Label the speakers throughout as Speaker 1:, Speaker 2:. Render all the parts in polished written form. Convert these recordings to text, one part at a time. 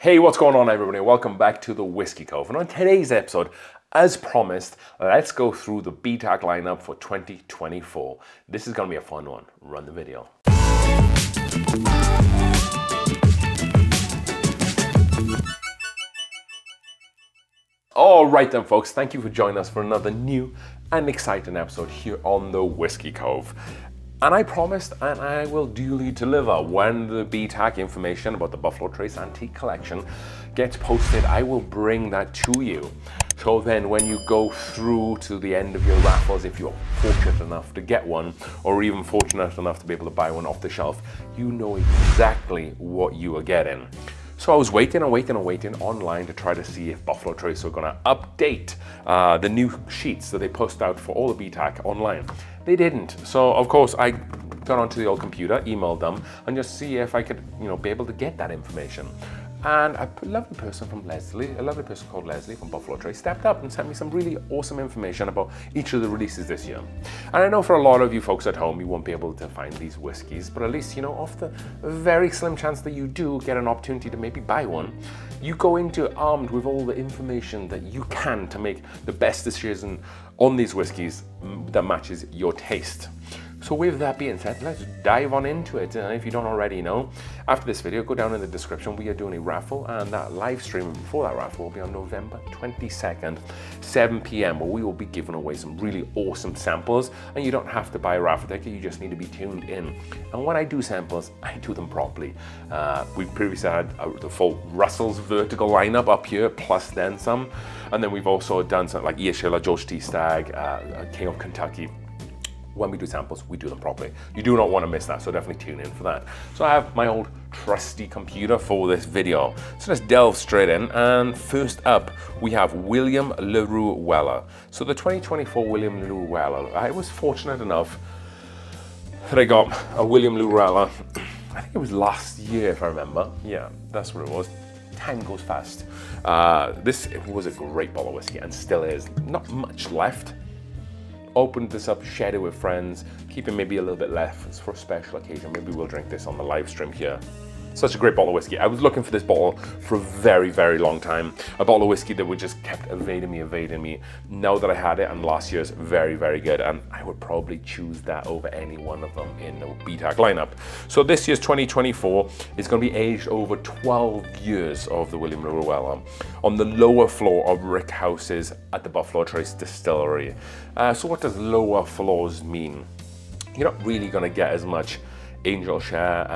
Speaker 1: Hey, what's going on everybody? Welcome back to the Whiskey Cove. And on today's episode, as promised, let's go through the BTAC lineup for 2024. This is going to be a fun one. Run the video. All right then folks, thank you for joining us for another new and exciting episode here on the Whiskey Cove. And I promised, and I will duly deliver, when the BTAC information about the Buffalo Trace Antique Collection gets posted, I will bring that to you. So then when you go through to the end of your raffles, if you're fortunate enough to get one, or even fortunate enough to be able to buy one off the shelf, you know exactly what you are getting. So I was waiting online to try to see if Buffalo Trace were gonna update the new sheets that they post out for all the BTAC online. They didn't. So of course I got onto the old computer, emailed them, and just see if I could, be able to get that information. And a lovely person called Leslie from Buffalo Trace stepped up and sent me some really awesome information about each of the releases this year. And I know for a lot of you folks at home, you won't be able to find these whiskeys, but at least, off the very slim chance that you do get an opportunity to maybe buy one, you go into armed with all the information that you can to make the best decision on these whiskeys that matches your taste. So with that being said, let's dive on into it. And if you don't already know, after this video, go down in the description. We are doing a raffle, and that live stream for that raffle will be on November 22nd, 7 p.m, where we will be giving away some really awesome samples. And you don't have to buy a raffle ticket, you just need to be tuned in. And when I do samples, I do them properly. We've previously had the full Russell's vertical lineup up here, plus then some. And then we've also done something like Iashilla, George T. Stagg, King of Kentucky. When we do samples, we do them properly. You do not want to miss that, so definitely tune in for that. So I have my old trusty computer for this video. So let's delve straight in. And first up, we have William Larue Weller. So the 2024 William Larue Weller, I was fortunate enough that I got a William Larue Weller, I think it was last year if I remember. Yeah, that's what it was. Time goes fast. This was a great bottle of whiskey and still is. Not much left. Opened this up, shared it with friends, keeping maybe a little bit left for a special occasion. Maybe we'll drink this on the live stream here. Such a great bottle of whiskey. I was looking for this bottle for a very, very long time. A bottle of whiskey that would just kept evading me. Now that I had it, and last year's very, very good, and I would probably choose that over any one of them in the BTAC lineup. So this year's 2024 is going to be aged over 12 years of the William Larue Weller on the lower floor of Rick House's at the Buffalo Trace Distillery. So what does lower floors mean? You're not really going to get as much Angel Share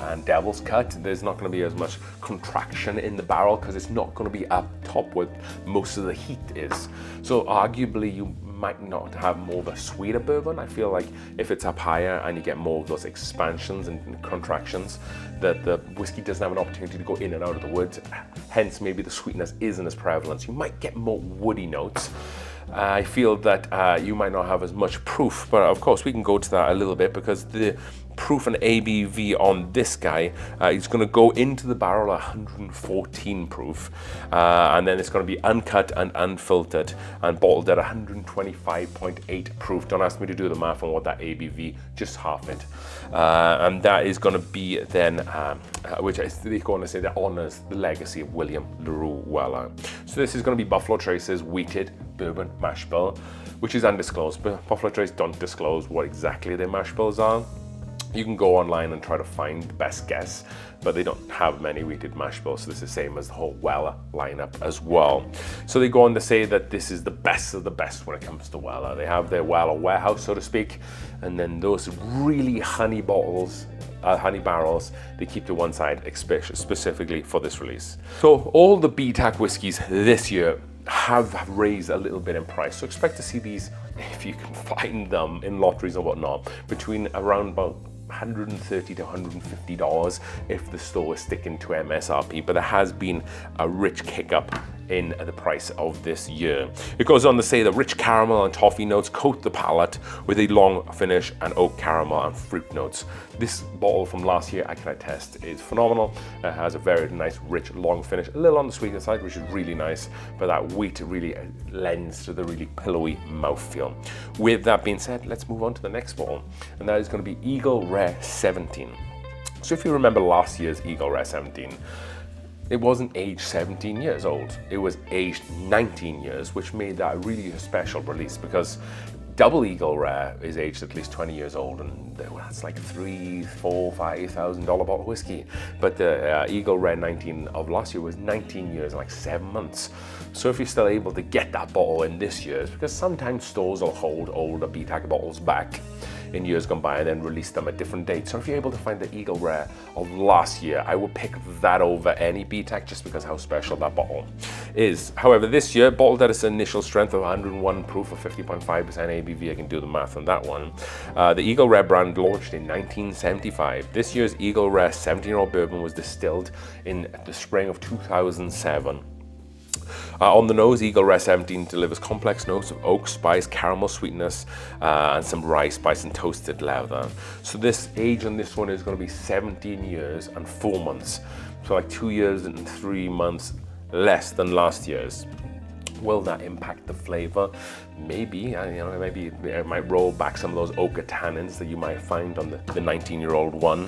Speaker 1: and Devil's Cut. There's not going to be as much contraction in the barrel because it's not going to be up top where most of the heat is. So arguably you might not have more of a sweeter bourbon. I feel like if it's up higher and you get more of those expansions and contractions, that the whiskey doesn't have an opportunity to go in and out of the wood. Hence maybe the sweetness isn't as prevalent. You might get more woody notes. I feel that you might not have as much proof, but of course we can go to that a little bit because the proof and ABV on this guy is going to go into the barrel 114 proof, and then it's going to be uncut and unfiltered and bottled at 125.8 proof. Don't ask me to do the math on what that ABV, just half it. And that is going to be then, which they're going to say that honors the legacy of William Larue Weller. So this is going to be Buffalo Trace's wheated bourbon mash bill, which is undisclosed, but Buffalo Trace don't disclose what exactly their mash bills are. You can go online and try to find the best guess, but they don't have many wheated mash bills, so this is the same as the whole Weller lineup as well. So they go on to say that this is the best of the best when it comes to Weller. They have their Weller warehouse, so to speak, and then those really honey barrels, they keep to one side specifically for this release. So all the BTAC whiskies this year have raised a little bit in price, so expect to see these, if you can find them in lotteries or whatnot, between around about $130 to $150 if the store is sticking to MSRP, but there has been a rich kick up in the price of this year. It goes on to say the rich caramel and toffee notes coat the palate with a long finish and oak caramel and fruit notes. This bottle from last year, I can attest, is phenomenal. It has a very nice, rich, long finish, a little on the sweeter side, which is really nice, but that wheat really lends to the really pillowy mouthfeel. With that being said, let's move on to the next bottle, and that is going to be Eagle Rare 17. So if you remember last year's Eagle Rare 17, it wasn't aged 17 years old. It was aged 19 years, which made that really a special release, because Double Eagle Rare is aged at least 20 years old, and that's like $3,000, $4,000, $5,000 bottle of whiskey. But the Eagle Rare 19 of last year was 19 years and like 7 months. So if you're still able to get that bottle in this year's, because sometimes stores will hold older BTAC bottles back in years gone by and then release them at different dates. So if you're able to find the Eagle Rare of last year, I would pick that over any BTAC, just because how special that bottle is. However, this year, bottled at its initial strength of 101 proof of 50.5% ABV, I can do the math on that one. The Eagle Rare brand launched in 1975. This year's Eagle Rare 17-year-old bourbon was distilled in the spring of 2007. On the nose, Eagle Rare 17 delivers complex notes of oak, spice, caramel sweetness, and some rye spice and toasted leather. So this age on this one is going to be 17 years and 4 months. So like 2 years and 3 months less than last year's. Will that impact the flavor? Maybe, maybe it might roll back some of those oak tannins that you might find on the 19-year-old one.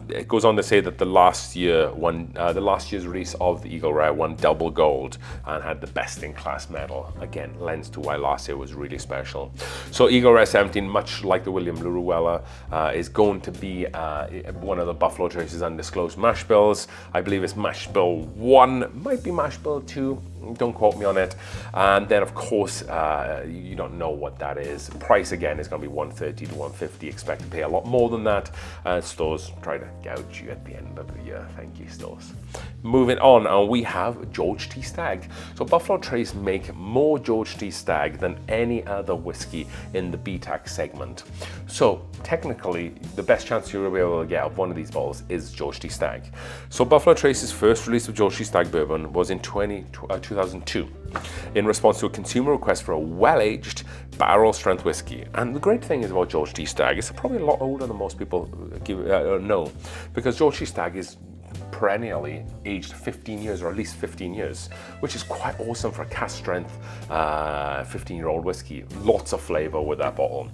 Speaker 1: It goes on to say that the last year's release of the Eagle Rare won double gold and had the best-in-class medal. Again, lends to why last year was really special. So Eagle Rare 17, much like the William Larue Weller, is going to be one of the Buffalo Trace's undisclosed mash bills. I believe it's mash bill 1, might be mash bill 2. Don't quote me on it. And then, of course, you don't know what that is. Price, again, is going to be $130 to $150. Expect to pay a lot more than that. Stores try to gouge you at the end of the year. Thank you, stores. Moving on, we have George T. Stagg. So Buffalo Trace make more George T. Stagg than any other whiskey in the BTAC segment. So technically, the best chance you'll be able to get of one of these bottles is George T. Stagg. So Buffalo Trace's first release of George T. Stagg bourbon was in 2002 in response to a consumer request for a well-aged barrel strength whiskey. And the great thing is about George T. Stagg, it's probably a lot older than most people know, because George T. Stagg is perennially aged 15 years, or at least 15 years, which is quite awesome for a cask strength 15-year-old whiskey. Lots of flavor with that bottle,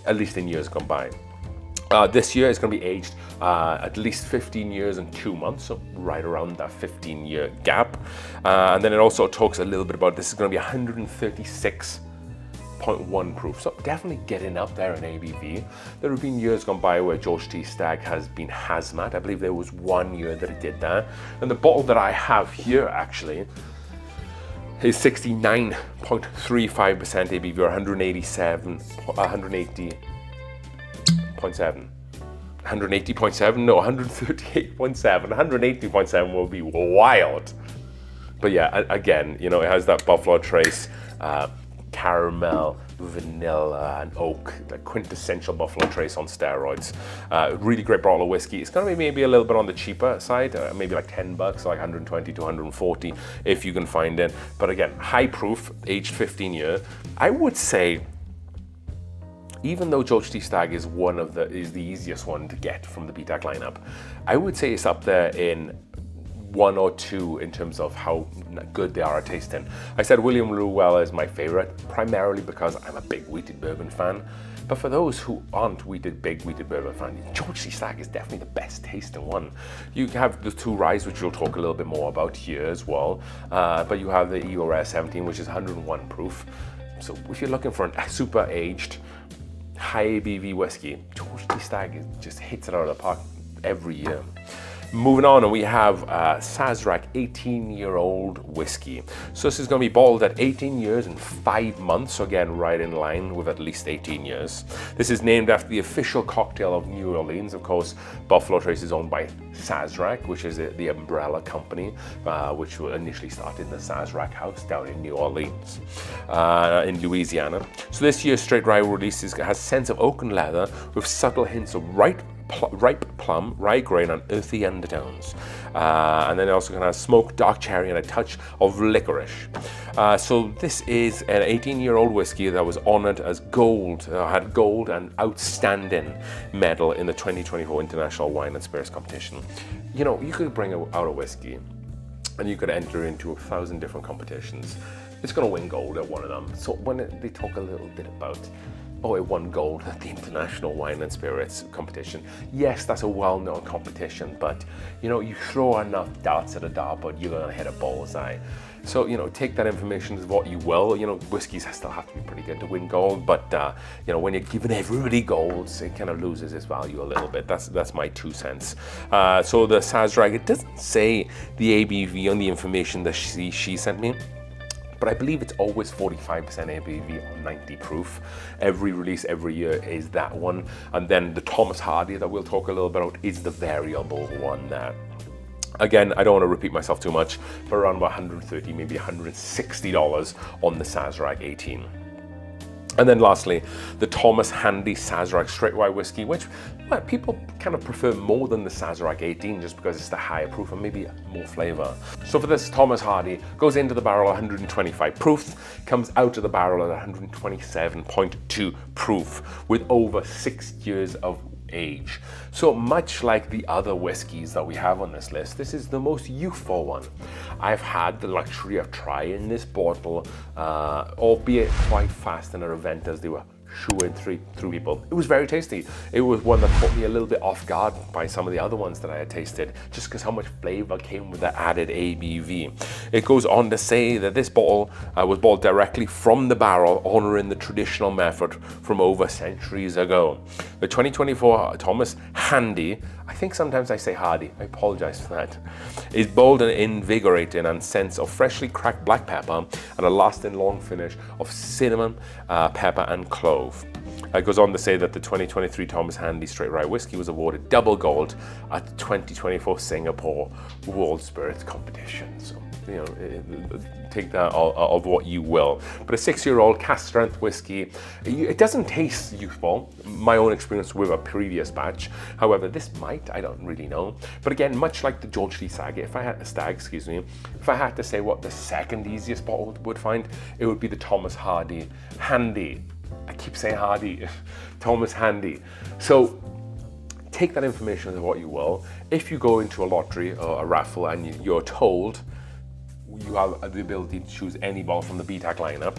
Speaker 1: at least in years gone by. This year is going to be aged at least 15 years and 2 months, so right around that 15-year gap. And then it also talks a little bit about this is going to be 136.1 proof, so definitely getting up there in ABV. There have been years gone by where George T. Stagg has been hazmat. I believe there was 1 year that it did that. And the bottle that I have here actually is 69.35% ABV, or 180.7. 180.7? No, 138.7. 180.7 will be wild. But yeah, again, it has that Buffalo Trace caramel, vanilla, and oak, the quintessential Buffalo Trace on steroids. Really great bottle of whiskey. It's going to be maybe a little bit on the cheaper side, maybe like $10, like 120 to 140 if you can find it. But again, high proof, aged 15 years. I would say, even though George T. Stagg is the easiest one to get from the BTAC lineup, I would say it's up there in 1 or 2 in terms of how good they are at tasting. I said William Larue Weller is my favorite, primarily because I'm a big wheated bourbon fan. But for those who aren't big wheated bourbon fans, George T. Stagg is definitely the best tasting one. You have the 2 ryes, which we'll talk a little bit more about here as well. But you have the Eagle Rare 17, which is 101 proof. So if you're looking for a super aged, high ABV whiskey, George T. Stagg just hits it out of the park every year. Moving on, and we have Sazerac 18-year-old whiskey. So this is going to be bottled at 18 years and 5 months, so again, right in line with at least 18 years. This is named after the official cocktail of New Orleans. Of course, Buffalo Trace is owned by Sazerac, which is the umbrella company, which initially started in the Sazerac House down in New Orleans, in Louisiana. So this year's straight rye release has scents of oak and leather with subtle hints of ripe plum, rye grain, and earthy undertones. And then it also has smoke, dark cherry, and a touch of licorice. So this is an 18-year-old whiskey that was honored as had gold and outstanding medal in the 2024 International Wine and Spirits Competition. You could bring out a whiskey and you could enter into 1,000 different competitions. It's going to win gold at one of them. So when they talk a little bit about oh, it won gold at the International Wine and Spirits competition. Yes, that's a well-known competition, but you know, you throw enough darts at a dartboard, you're gonna hit a bullseye. So, you know, take that information as what you will. You know, whiskeys still have to be pretty good to win gold, but you know, when you're giving everybody golds, it kind of loses its value a little bit. That's my 2 cents. So the Sazerac, it doesn't say the ABV on the information that she sent me, but I believe it's always 45% ABV on 90 proof. Every release every year is that one. And then the Thomas Hardy that we'll talk a little bit about is the variable one there. Again, I don't want to repeat myself too much, but around about $130, maybe $160 on the Sazerac 18. And then lastly, the Thomas Handy Sazerac Straight Rye Whiskey, which people kind of prefer more than the Sazerac 18 just because it's the higher proof and maybe more flavor. So for this Thomas Hardy, goes into the barrel 125 proof, comes out of the barrel at 127.2 proof with over 6 years of age. So much like the other whiskies that we have on this list, this is the most youthful one. I've had the luxury of trying this bottle, albeit quite fast in an event as they were shooing through people. It was very tasty. It was one that caught me a little bit off guard by some of the other ones that I had tasted, just because how much flavor came with the added ABV. It goes on to say that this bottle was bought directly from the barrel, honoring the traditional method from over centuries ago. The 2024 Thomas Handy, I think sometimes I say Hardy, I apologize for that, is bold and invigorating and scents of freshly cracked black pepper and a lasting long finish of cinnamon, pepper and clove. It goes on to say that the 2023 Thomas Handy Straight Rye Whiskey was awarded double gold at the 2024 Singapore World Spirits Competition. So, you know, take that of what you will. But a 6-year-old cask strength whiskey, it doesn't taste youthful. My own experience with a previous batch. However, this might, I don't really know. But again, much like the George T. Stagg, if I had to say what the second easiest bottle would find, it would be the Thomas Hardy Handy. I keep saying Hardy, Thomas Handy. So take that information as what you will. If you go into a lottery or a raffle and you're told you have the ability to choose any bottle from the BTAC lineup,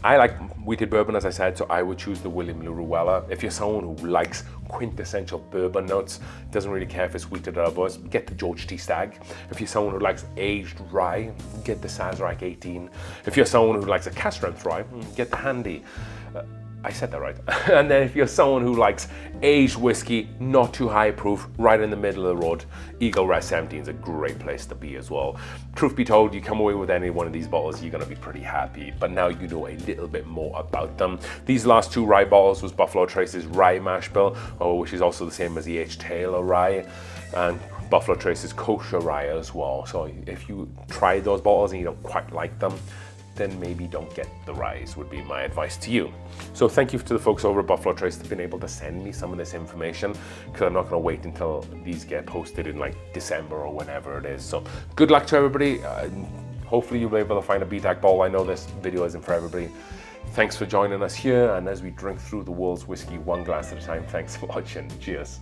Speaker 1: I like wheated bourbon, as I said, so I would choose the Larue Weller. If you're someone who likes quintessential bourbon notes, doesn't really care if it's wheated or otherwise, get the George T. Stagg. If you're someone who likes aged rye, get the Sazerac 18. If you're someone who likes a cask strength rye, get the Handy. I said that right. And then if you're someone who likes aged whiskey, not too high proof, right in the middle of the road, Eagle Rare 17 is a great place to be as well. Truth be told, you come away with any one of these bottles, you're gonna be pretty happy, but now you know a little bit more about them. These last 2 rye bottles was Buffalo Trace's Rye Mash Bill, which is also the same as the H. Taylor Rye, and Buffalo Trace's Kosher Rye as well. So if you try those bottles and you don't quite like them, then maybe don't get the ryes, would be my advice to you. So thank you to the folks over at Buffalo Trace that have been able to send me some of this information, because I'm not gonna wait until these get posted in like December or whenever it is. So good luck to everybody. Hopefully you'll be able to find a BTAC bottle. I know this video isn't for everybody. Thanks for joining us here, and as we drink through the world's whiskey one glass at a time, thanks for watching. Cheers.